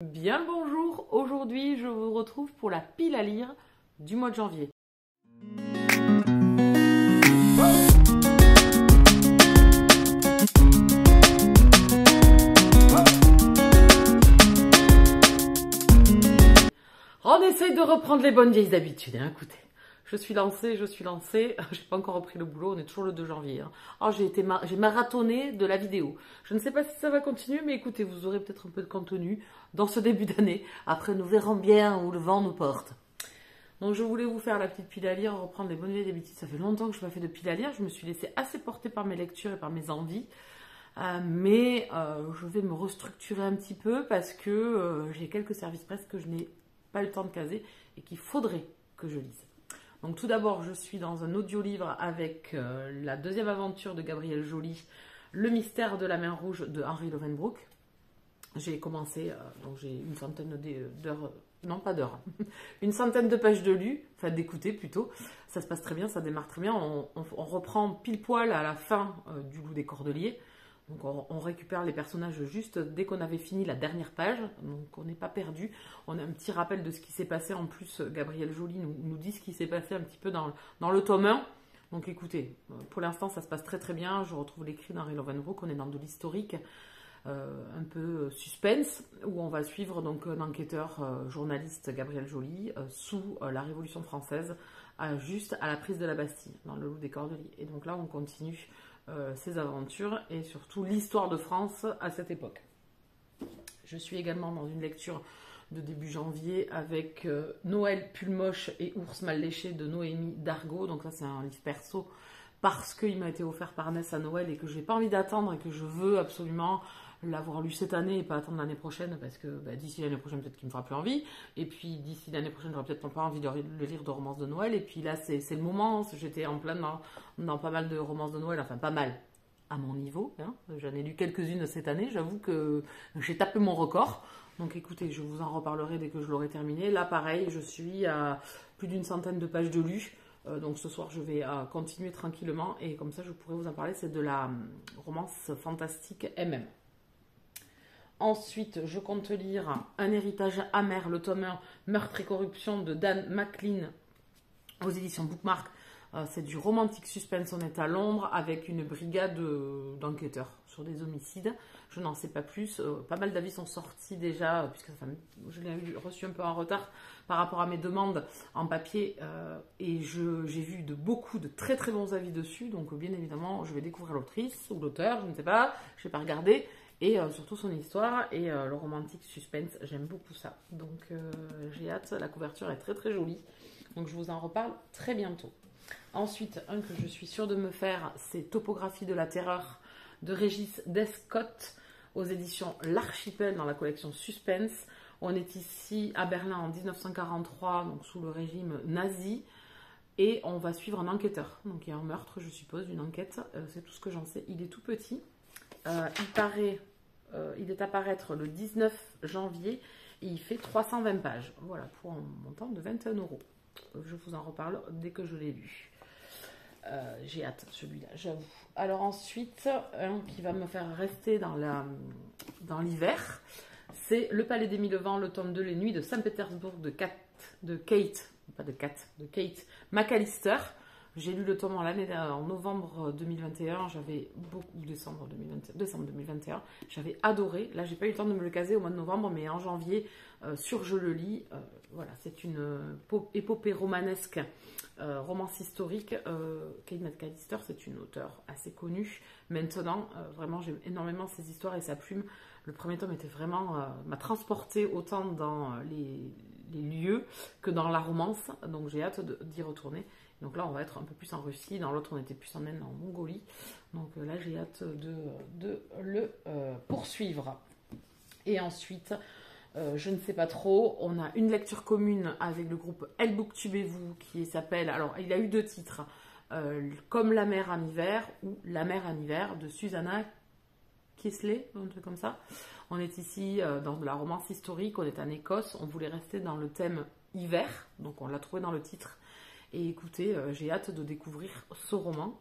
Bien le bonjour, aujourd'hui je vous retrouve pour la pile à lire du mois de janvier. On essaye de reprendre les bonnes vieilles habitudes, hein, écoutez. Je suis lancée, j'ai pas encore repris le boulot, on est toujours le 2 janvier. Hein. Oh, j'ai marathonné de la vidéo. Je ne sais pas si ça va continuer, mais écoutez, vous aurez peut-être un peu de contenu dans ce début d'année. Après, nous verrons bien où le vent nous porte. Donc, je voulais vous faire la petite pile à lire, reprendre les bonnes vieilles habitudes. Ça fait longtemps que je n'ai pas fait de pile à lire. Je me suis laissée assez porter par mes lectures et par mes envies. Mais je vais me restructurer un petit peu parce que j'ai quelques services presse que je n'ai pas eu le temps de caser et qu'il faudrait que je lise. Donc tout d'abord, je suis dans un audiolivre avec la deuxième aventure de Gabrielle Joly, Le mystère de la mer rouge de Henry Lovenbrook. J'ai commencé, donc j'ai une centaine d'heures, non pas d'heures, une centaine de pages de lu, enfin d'écouter plutôt. Ça se passe très bien, ça démarre très bien. On reprend pile poil à la fin du Loup des Cordeliers. Donc on récupère les personnages juste dès qu'on avait fini la dernière page, donc on n'est pas perdu. On a un petit rappel de ce qui s'est passé. En plus, Gabrielle Joly nous dit ce qui s'est passé un petit peu dans le tome 1. Donc écoutez, pour l'instant ça se passe très très bien. Je retrouve l'écrit d'Henry Lovenbrook, on est dans de l'historique, un peu suspense, où on va suivre donc un enquêteur journaliste, Gabrielle Joly, sous la Révolution française, juste à la prise de la Bastille, dans le Loup des Cordeliers. Et donc là on continue ses aventures et surtout l'histoire de France à cette époque. Je suis également dans une lecture de début janvier avec Noël pull moche et Ours mal léché de Noémie Dargaud. Donc ça c'est un livre perso parce qu'il m'a été offert par Ness à Noël et que j'ai pas envie d'attendre et que je veux absolument l'avoir lu cette année et pas attendre l'année prochaine parce que d'ici l'année prochaine peut-être qu'il me fera plus envie et puis d'ici l'année prochaine j'aurai peut-être pas envie de le lire de romances de Noël et puis là c'est le moment, j'étais en plein dans pas mal de romances de Noël, enfin pas mal à mon niveau, hein. J'en ai lu quelques-unes cette année, j'avoue que j'ai tapé mon record, donc écoutez, je vous en reparlerai dès que je l'aurai terminé. Là pareil, je suis à plus d'une centaine de pages de lu. Donc ce soir je vais continuer tranquillement et comme ça je pourrai vous en parler, c'est de la romance fantastique MM. Ensuite, je compte lire Un héritage amer, le tome 1, Meurtre et corruption de Dan McLean aux éditions Bookmark. C'est du romantique suspense, on est à Londres avec une brigade d'enquêteurs sur des homicides. Je n'en sais pas plus. Pas mal d'avis sont sortis déjà, puisque je l'ai reçu un peu en retard par rapport à mes demandes en papier. Et j'ai vu beaucoup de très très bons avis dessus. Donc bien évidemment, je vais découvrir l'autrice ou l'auteur, je ne sais pas, je n'ai pas regardé. Et surtout son histoire et le romantique suspense, j'aime beaucoup ça. Donc j'ai hâte, la couverture est très très jolie. Donc je vous en reparle très bientôt. Ensuite, un que je suis sûre de me faire, c'est Topographie de la terreur de Régis Descott aux éditions L'Archipel dans la collection Suspense. On est ici à Berlin en 1943, donc sous le régime nazi. Et on va suivre un enquêteur. Donc il y a un meurtre, je suppose, une enquête. C'est tout ce que j'en sais. Il est tout petit. Il est à paraître le 19 janvier et il fait 320 pages. Voilà, pour un montant de 21 €. Je vous en reparle dès que je l'ai lu. J'ai hâte, celui-là, j'avoue. Alors ensuite, un qui va me faire rester dans l'hiver, c'est Le Palais des Mille Vents, le tome 2, Les Nuits de Saint-Pétersbourg de Kate McAllister. J'ai lu le tome en novembre 2021, décembre 2021, j'avais adoré. Là, j'ai pas eu le temps de me le caser au mois de novembre, mais en janvier, je le lis. Voilà, c'est une épopée romanesque, romance historique. Kate McAllister, c'est une auteure assez connue. Maintenant, vraiment, j'aime énormément ses histoires et sa plume. Le premier tome était vraiment m'a transporté autant dans les lieux que dans la romance, donc j'ai hâte d'y retourner. Donc là, on va être un peu plus en Russie. Dans l'autre, on était plus en Inde, en Mongolie. Donc là, j'ai hâte de le poursuivre. Et ensuite, je ne sais pas trop, on a une lecture commune avec le groupe Elle Booktubez-vous qui s'appelle, alors il a eu 2 titres, Comme la mer en hiver ou La mer en hiver de Susanna Kiesley, un truc comme ça. On est ici dans de la romance historique, on est en Écosse, on voulait rester dans le thème hiver, donc on l'a trouvé dans le titre. Et écoutez, j'ai hâte de découvrir ce roman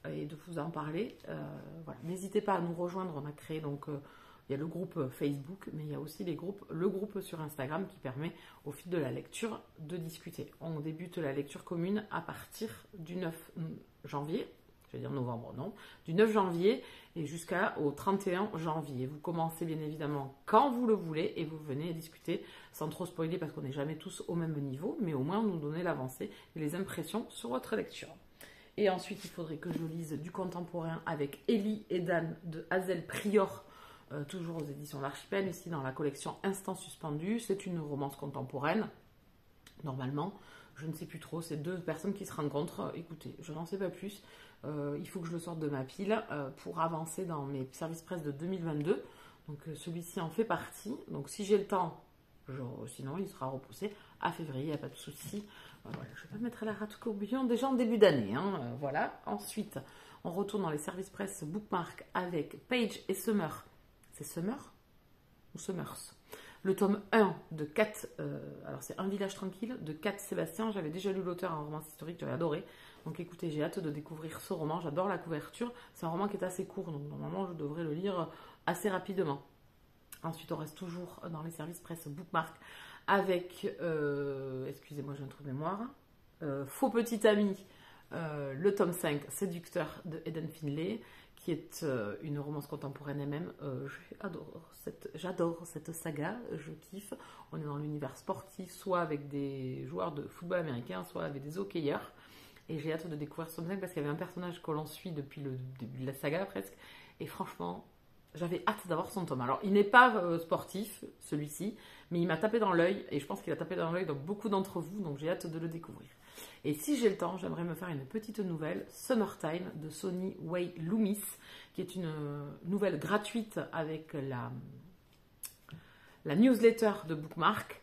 et de vous en parler. Voilà. N'hésitez pas à nous rejoindre, on a créé donc il y a le groupe Facebook, mais il y a aussi le groupe sur Instagram qui permet au fil de la lecture de discuter. On débute la lecture commune à partir du 9 janvier, je vais dire novembre, non, du 9 janvier et jusqu'au 31 janvier. Vous commencez bien évidemment quand vous le voulez et vous venez discuter sans trop spoiler parce qu'on n'est jamais tous au même niveau, mais au moins nous donner l'avancée et les impressions sur votre lecture. Et ensuite, il faudrait que je lise du contemporain avec Ellie et Dan de Hazel Prior, toujours aux éditions L'Archipel, ici dans la collection Instant Suspendu. C'est une romance contemporaine, normalement. Je ne sais plus trop, c'est deux personnes qui se rencontrent. Écoutez, je n'en sais pas plus. Il faut que je le sorte de ma pile pour avancer dans mes services presse de 2022. Donc celui-ci en fait partie. Donc si j'ai le temps, sinon il sera repoussé à février, il n'y a pas de souci. Voilà, je ne vais pas mettre la rate au courbillon déjà en début d'année. Voilà. Ensuite, on retourne dans les services presse Bookmark avec Page et Summer. C'est Summer ou Summers? Le tome 1 de Kat, alors c'est Un village tranquille de Kat Sébastien. J'avais déjà lu l'auteur en romance historique, j'avais adoré. Donc écoutez, j'ai hâte de découvrir ce roman. J'adore la couverture. C'est un roman qui est assez court, donc normalement je devrais le lire assez rapidement. Ensuite, on reste toujours dans les services presse Bookmark avec, excusez-moi, j'ai un trou de mémoire, Faux petit ami, le tome 5, Séducteur de Eden Finlay, qui est une romance contemporaine elle-même. J'adore cette saga, je kiffe. On est dans l'univers sportif, soit avec des joueurs de football américain, soit avec des hockeyeurs. Et j'ai hâte de découvrir ce tome 5 parce qu'il y avait un personnage que l'on suit depuis le début de la saga presque. Et franchement, j'avais hâte d'avoir son tome. Alors, il n'est pas sportif, celui-ci, mais il m'a tapé dans l'œil. Et je pense qu'il a tapé dans l'œil dans beaucoup d'entre vous, donc j'ai hâte de le découvrir. Et si j'ai le temps, j'aimerais me faire une petite nouvelle, Summertime, de Sony Way Loomis, qui est une nouvelle gratuite avec la newsletter de Bookmark,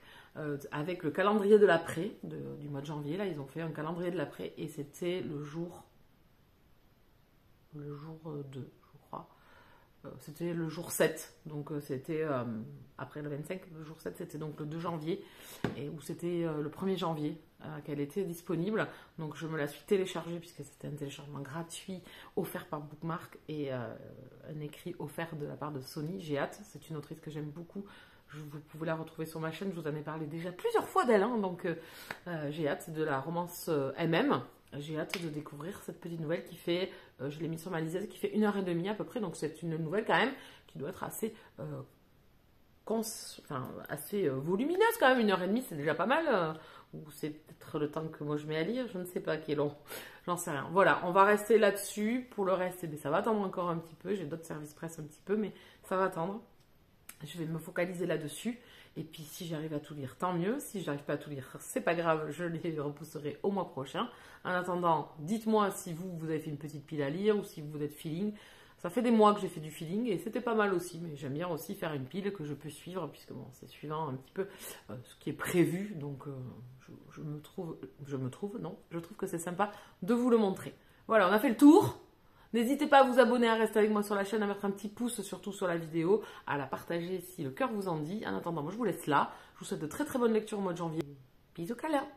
avec le calendrier de l'après, du mois de janvier. Là, ils ont fait un calendrier de l'après, et c'était le jour 2, je crois. C'était le jour 7, donc c'était après le 25, le jour 7 c'était donc le 2 janvier, et où c'était le 1er janvier qu'elle était disponible. Donc je me la suis téléchargée puisque c'était un téléchargement gratuit offert par Bookmark et un écrit offert de la part de Sony. J'ai hâte, c'est une autrice que j'aime beaucoup. Vous pouvez la retrouver sur ma chaîne, je vous en ai parlé déjà plusieurs fois d'elle, donc j'ai hâte de la romance MM. J'ai hâte de découvrir cette petite nouvelle qui fait, je l'ai mis sur ma lisette, qui fait 1h30 à peu près. Donc c'est une nouvelle quand même qui doit être assez, assez volumineuse quand même. 1h30 c'est déjà pas mal. Ou c'est peut-être le temps que moi je mets à lire, je ne sais pas qui est long. J'en sais rien. Voilà, on va rester là-dessus. Pour le reste, ça va attendre encore un petit peu. J'ai d'autres services presse un petit peu, mais ça va attendre. Je vais me focaliser là-dessus. Et puis, si j'arrive à tout lire, tant mieux. Si je n'arrive pas à tout lire, c'est pas grave. Je les repousserai au mois prochain. En attendant, dites-moi si vous avez fait une petite pile à lire ou si vous êtes feeling. Ça fait des mois que j'ai fait du feeling et c'était pas mal aussi. Mais j'aime bien aussi faire une pile que je peux suivre puisque bon, c'est suivant un petit peu ce qui est prévu. Donc, je trouve que c'est sympa de vous le montrer. Voilà, on a fait le tour. N'hésitez pas à vous abonner, à rester avec moi sur la chaîne, à mettre un petit pouce surtout sur la vidéo, à la partager si le cœur vous en dit. En attendant, moi je vous laisse là. Je vous souhaite de très très bonnes lectures au mois de janvier. Bisous câlins.